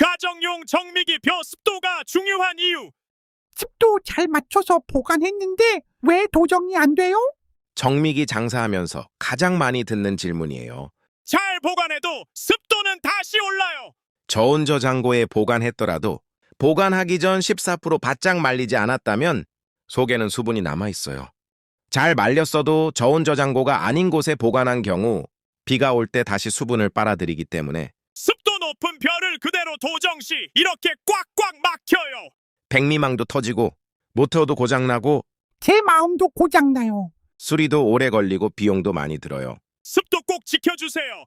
가정용 정미기표 습도가 중요한 이유. 습도 잘 맞춰서 보관했는데 왜 도정이 안 돼요? 정미기 장사하면서 가장 많이 듣는 질문이에요. 잘 보관해도 습도는 다시 올라요. 저온저장고에 보관했더라도 보관하기 전 14% 바짝 말리지 않았다면 속에는 수분이 남아있어요. 잘 말렸어도 저온저장고가 아닌 곳에 보관한 경우 비가 올 때 다시 수분을 빨아들이기 때문에 습도 높은 벼를 그대로 도정 시 이렇게 꽉꽉 막혀요. 백미망도 터지고 모터도 고장나고 제 마음도 고장나요. 수리도 오래 걸리고 비용도 많이 들어요. 습도 꼭 지켜주세요.